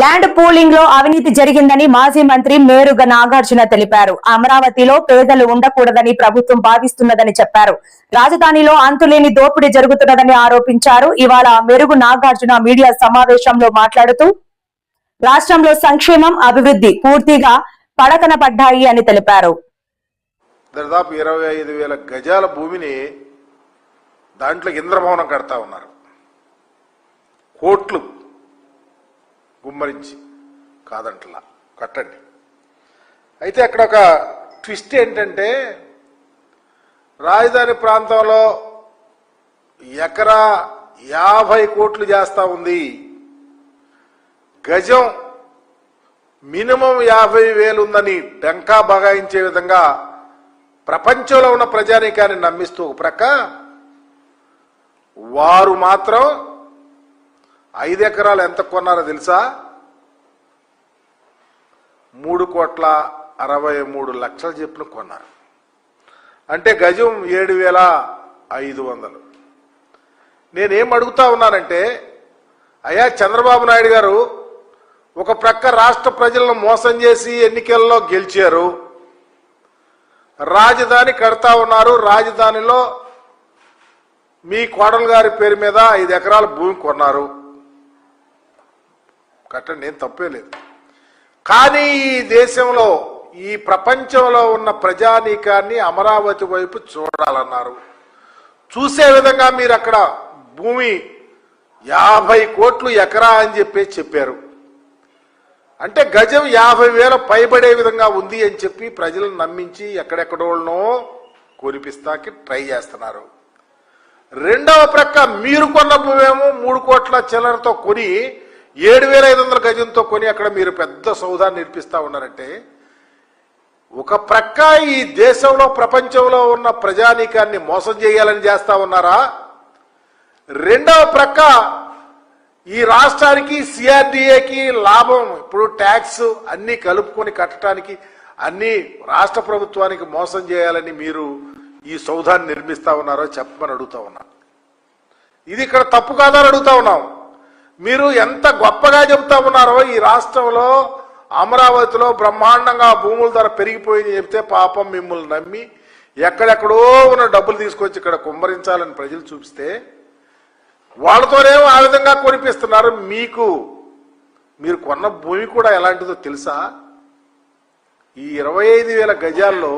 Land pooling లో అవినీతి జరిగిందని మాజీ మంత్రి మేరుగ నాగార్జున తెలిపారు. అమరావతిలో పేదలు ఉండకూడదని ప్రభుత్వం భావిస్తున్నదని చెప్పారు. రాజధానిలో అంతులేని దోపిడీ జరుగుతున్నదని ఆరోపించారు. ఇవాళ మేరుగు నాగార్జున మీడియా సమావేశంలో మాట్లాడుతూ రాష్ట్రంలో సంక్షేమం, అభివృద్ధి పూర్తిగా పడకన పడ్డాయి అని తెలిపారు. దాదాపు 25,000 గజాల భూమిని దాంట్లో ఇంద్రభవనం కడతా ఉన్నారు. కోట్లు గుమ్మరించి కాదంటలా కట్టండి. అయితే అక్కడ ఒక ట్విస్ట్ ఏంటంటే రాజధాని ప్రాంతంలో ఎకరా 50 కోట్లు చేస్తా ఉంది. గజం మినిమం 50,000 ఉందని డంకా బగాయించే విధంగా ప్రపంచంలో ఉన్న ప్రజానీకాన్ని నమ్మిస్తూ ఒక ప్రక్క వారు మాత్రం 5 ఎకరాలు ఎంత కొన్నారో తెలుసా? 3,63,00,000 చెప్పిన కొన్నారు. అంటే గజం 7,500. నేనేం అడుగుతా ఉన్నానంటే, అయ్యా చంద్రబాబు నాయుడు గారు ఒక ప్రక్క రాష్ట్ర ప్రజలను మోసం చేసి ఎన్నికల్లో గెలిచారు, రాజధాని కడతా ఉన్నారు. రాజధానిలో మీ కోడలు గారి పేరు మీద 5 ఎకరాల భూమి కొన్నారు, కట్టండి, ఏం తప్పే లేదు. కానీ ఈ దేశంలో ఈ ప్రపంచంలో ఉన్న ప్రజానీకాన్ని అమరావతి వైపు చూడాలన్నారు. చూసే విధంగా మీరు అక్కడ భూమి 50 కోట్లు ఎకరా అని చెప్పారు. అంటే గజం 50,000 పైబడే విధంగా ఉంది అని చెప్పి ప్రజలను నమ్మించి ఎక్కడెక్కడోళ్ళనో కొనిపిస్తాకి ట్రై చేస్తున్నారు. రెండవ ప్రక్క మీరు కొన్న భూమేమో 3 కోట్ల చిల్లరతో కొని 7,500 గజంతో కొని అక్కడ మీరు పెద్ద సౌదాన్ని నిర్మిస్తా ఉన్నారంటే, ఒక ప్రక్క ఈ దేశంలో ప్రపంచంలో ఉన్న ప్రజానీకాన్ని మోసం చేయాలని చేస్తా ఉన్నారా? రెండవ ప్రక్క ఈ రాష్ట్రానికి సిఆర్డీఏకి లాభం, ఇప్పుడు ట్యాక్స్ అన్ని కలుపుకొని కట్టడానికి అన్ని రాష్ట్ర ప్రభుత్వానికి మోసం చేయాలని మీరు ఈ సౌధాన్ని నిర్మిస్తా ఉన్నారో చెప్పమని అడుగుతా ఉన్నా. ఇది ఇక్కడ తప్పు కాదని అడుగుతా ఉన్నాం. మీరు ఎంత గొప్పగా చెబుతా ఉన్నారో ఈ రాష్ట్రంలో అమరావతిలో బ్రహ్మాండంగా భూముల ధర పెరిగిపోయింది చెప్తే పాపం మిమ్మల్ని నమ్మి ఎక్కడెక్కడో ఉన్న డబ్బులు తీసుకొచ్చి ఇక్కడ కుమ్మరించాలని ప్రజలు చూపిస్తే వాళ్ళతోనేమో ఆ విధంగా కొనిపిస్తున్నారు. మీరు కొన్న భూమి కూడా ఎలాంటిదో తెలుసా? ఈ 25,000 గజాల్లో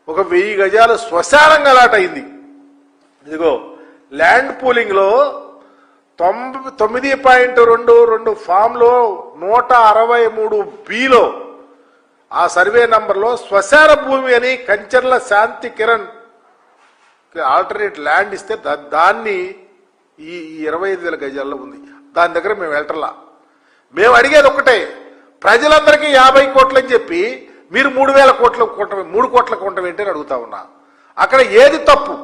ఒక 1000 గజాలు శ్మశానం గలాట అయింది. ఇదిగో ల్యాండ్ పూలింగ్ లో 9.22 ఫామ్ లో 163B ఆ సర్వే నంబర్లో శ్మశాన భూమి అని కంచర్ల శాంతి కిరణ్ ఆల్టర్నేట్ ల్యాండ్ ఇస్తే దాన్ని ఈ 25,000 గజాల్లో ఉంది. దాని దగ్గర మేము వెళ్ళటంలా. మేము అడిగేది ఒకటే, ప్రజలందరికీ 50 కోట్లు అని చెప్పి మీరు 3,000 కోట్లు కొంటాం, 3 కోట్ల కొంటాం ఏంటి అని అడుగుతా ఉన్నా. అక్కడ ఏది తప్పు?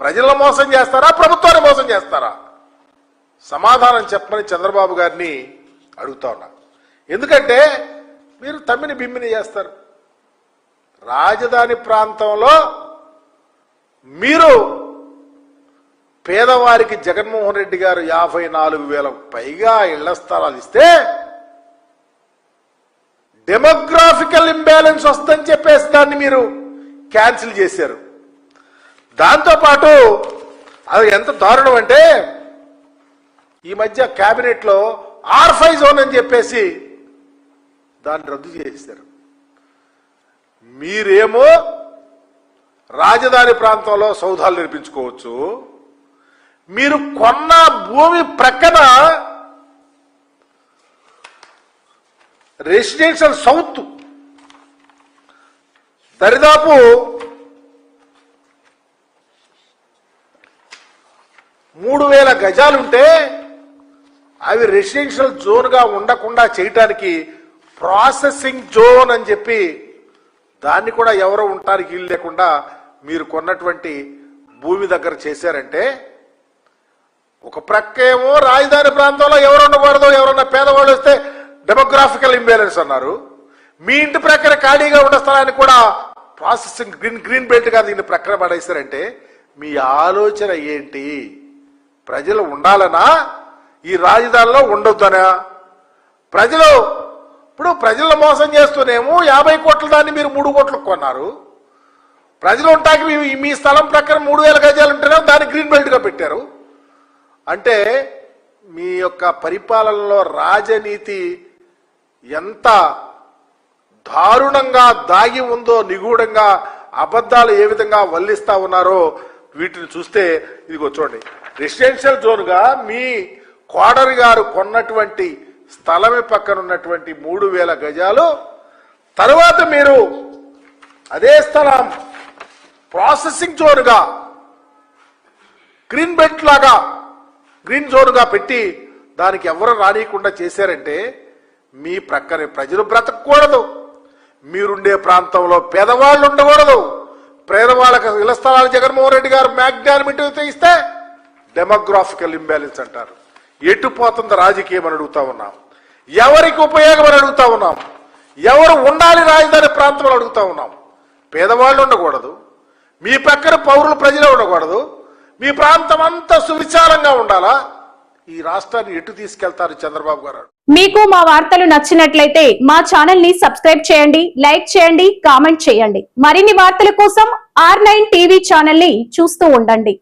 ప్రజలను మోసం చేస్తారా, ప్రభుత్వాన్ని మోసం చేస్తారా? సమాధానం చెప్పమని చంద్రబాబు గారిని అడుగుతా ఉన్నా. ఎందుకంటే మీరు తమ్మిని బిమ్మిని చేస్తారు. రాజధాని ప్రాంతంలో మీరు పేదవారికి జగన్మోహన్ రెడ్డి గారు 54,000 పైగా ఇళ్ల స్థలాలు ఇస్తే డెమోగ్రాఫికల్ ఇంబ్యాలెన్స్ వస్తుందని చెప్పేసి దాన్ని మీరు క్యాన్సిల్ చేశారు. దాంతోపాటు అది ఎంత దారుణం అంటే, ఈ మధ్య కేబినెట్ లో R5 జోన్ అని చెప్పేసి దాన్ని రద్దు చేశారు. మీరేమో రాజధాని ప్రాంతంలో సౌధాలు నిర్మించుకోవచ్చు, మీరు కొన్న భూమి ప్రక్కన రెసిడెన్షియల్ సౌత్ దరిదాపు 3,000 గజాలుంటే అవి రెసిడెన్షియల్ జోన్ గా ఉండకుండా చేయటానికి ప్రాసెసింగ్ జోన్ అని చెప్పి దాన్ని కూడా ఎవరో ఉండటానికి వీలు లేకుండా మీరు కొన్నటువంటి భూమి దగ్గర చేశారంటే, ఒక ప్రక్కేమో రాజధాని ప్రాంతంలో ఎవరు ఉండకూడదు, ఎవరన్నా పేదవాళ్ళు వస్తే డెమోగ్రాఫికల్ ఇంబ్యాలెన్స్ అన్నారు. మీ ఇంటి ప్రక్కన ఖాళీగా ఉన్న స్థలాన్ని కూడా ప్రాసెసింగ్ గ్రీన్ బెల్ట్ గా దీన్ని ప్రక్కన పడేస్తారంటే మీ ఆలోచన ఏంటి? ప్రజలు ఉండాలనా, ఈ రాజధానిలో ఉండొద్దనా? ప్రజలు ఇప్పుడు ప్రజలను మోసం చేస్తూనేమో 50 కోట్ల దాన్ని మీరు 3 కోట్లకు కొన్నారు. ప్రజలు ఉంటాకి మీ స్థలం ప్రకారం 3000 గజాలు ఉంటేనే దాన్ని గ్రీన్ బెల్ట్గా పెట్టారు. అంటే మీ యొక్క పరిపాలనలో రాజనీతి ఎంత దారుణంగా దాగి ఉందో, నిగూఢంగా అబద్ధాలు ఏ విధంగా వల్లిస్తా ఉన్నారో వీటిని చూస్తే ఇదిగో చూడండి. రెసిడెన్షియల్ జోన్గా మీ కోడరి గారు కొన్నటువంటి స్థలమే పక్కన ఉన్నటువంటి 3000 గజాలు, తర్వాత మీరు అదే స్థలం ప్రాసెసింగ్ జోన్గా గ్రీన్ బెల్ట్ లాగా గ్రీన్ జోన్గా పెట్టి దానికి ఎవరు రానియకుండా చేశారంటే మీ ప్రక్కనే ప్రజలు బ్రతకూడదు, మీరుండే ప్రాంతంలో పేదవాళ్ళు ఉండకూడదు. పేదవాళ్ళకి ఇళ్ల స్థలాలు జగన్మోహన్ రెడ్డి గారు మ్యాగ్నానిమిటీ ఇస్తే డెమోగ్రాఫికల్ ఇంబ్యాలెన్స్ అంటారు. ఎటు పోతుంది రాజకీయం అని అడుగుతా ఉన్నాం. ఎవరికి ఉపయోగం అని అడుగుతా ఉన్నాం. ఎవరు ఉండాలి రాజధాని ప్రాంతంలో అడుగుతా ఉన్నాం. పేదవాళ్ళు ఉండకూడదు, మీ పక్కన పౌరులు ప్రజలే ఉండకూడదు, మీ ప్రాంతం అంతా సువిశాలంగా ఉండాలా? ఈ రాష్ట్రాన్ని ఎటు తీసుకెళ్తారు చంద్రబాబు గారు? మీకు మా వార్తలు నచ్చినట్లయితే మా ఛానల్ ని సబ్స్క్రైబ్ చేయండి, లైక్ చేయండి, కామెంట్ చేయండి. మరిన్ని వార్తల కోసం R9 టీవీ ఛానల్ ని చూస్తూ ఉండండి.